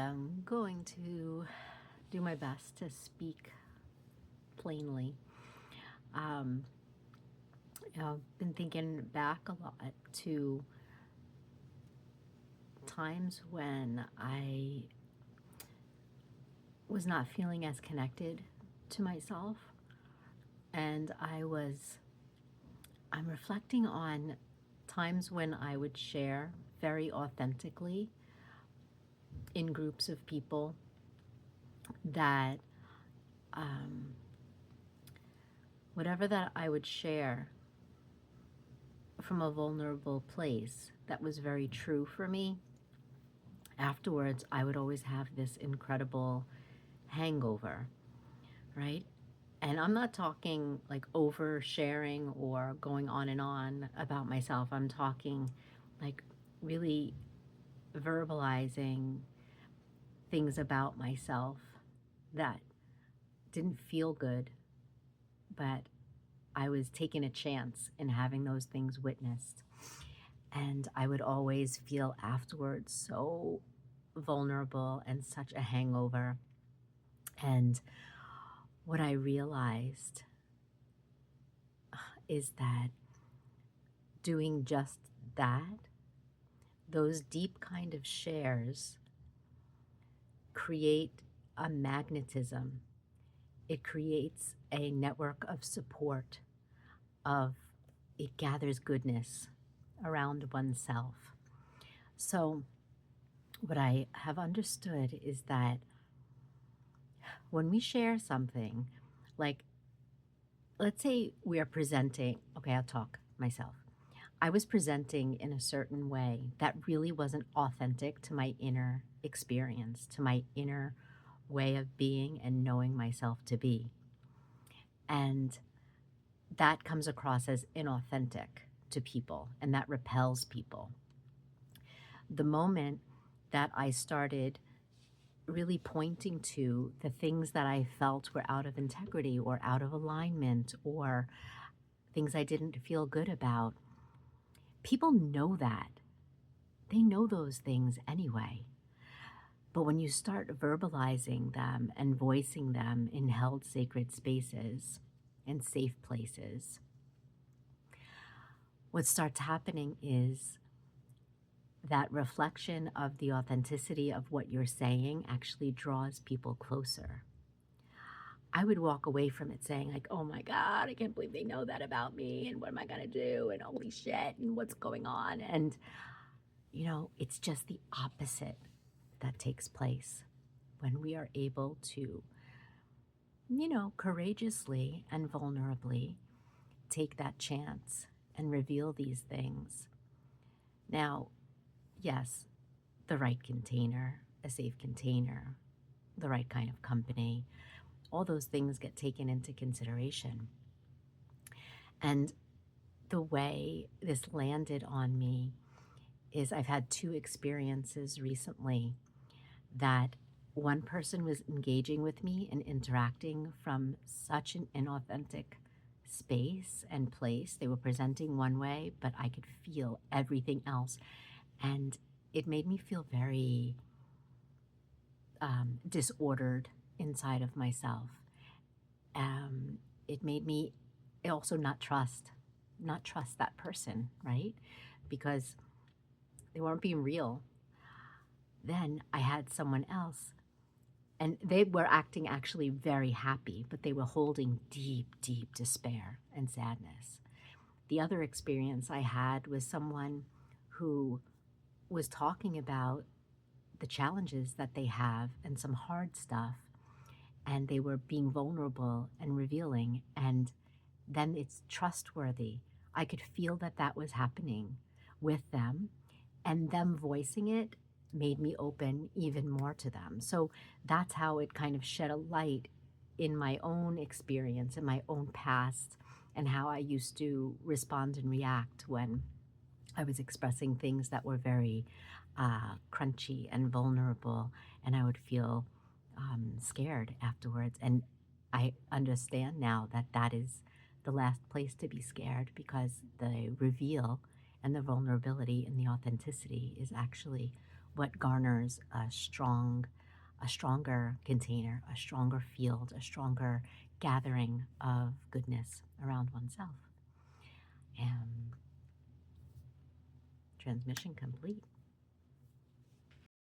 am going to do my best to speak plainly. Um, I've been thinking back a lot to times when I was not feeling as connected to myself, and I'm reflecting on times when I would share very authentically in groups of people that um, whatever that I would share from a vulnerable place that was very true for me, afterwards I would always have this incredible hangover, right? And I'm not talking like oversharing or going on and on about myself. I'm talking like really verbalizing things about myself that didn't feel good, but I was taking a chance in having those things witnessed. And I would always feel afterwards so vulnerable and such a hangover. And what I realized is that doing just that, those deep kind of shares create a magnetism. It creates a network of support, of it gathers goodness around oneself. So what I have understood is that when we share something, like let's say we are presenting, okay, I'll talk myself. I was presenting in a certain way that really wasn't authentic to my inner experience, to my inner way of being and knowing myself to be. And that comes across as inauthentic to people, and that repels people. The moment that I started really pointing to the things that I felt were out of integrity or out of alignment or things I didn't feel good about, people know that. They know those things anyway. But when you start verbalizing them and voicing them in held sacred spaces and safe places, what starts happening is that reflection of the authenticity of what you're saying actually draws people closer. I would walk away from it saying, like, oh my God, I can't believe they know that about me. And what am I going to do? And holy shit. And what's going on? And, it's just the opposite that takes place when we are able to, courageously and vulnerably take that chance and reveal these things. Now, yes, the right container, a safe container, the right kind of company, all those things get taken into consideration. And the way this landed on me is I've had two experiences recently that one person was engaging with me and interacting from such an inauthentic space and place. They were presenting one way, but I could feel everything else. And it made me feel very disordered inside of myself. It made me also not trust that person, right? Because they weren't being real. Then I had someone else, and they were acting actually very happy, but they were holding deep, deep despair and sadness. The other experience I had was someone who was talking about the challenges that they have and some hard stuff, and they were being vulnerable and revealing, and then it's trustworthy. I could feel that that was happening with them, and them voicing it made me open even more to them. So that's how it kind of shed a light in my own experience, in my own past, and how I used to respond and react when I was expressing things that were very crunchy and vulnerable, and I would feel scared afterwards. And I understand now that that is the last place to be scared, because the reveal and the vulnerability and the authenticity is actually what garners a stronger container, a stronger field, a stronger gathering of goodness around oneself. And transmission complete.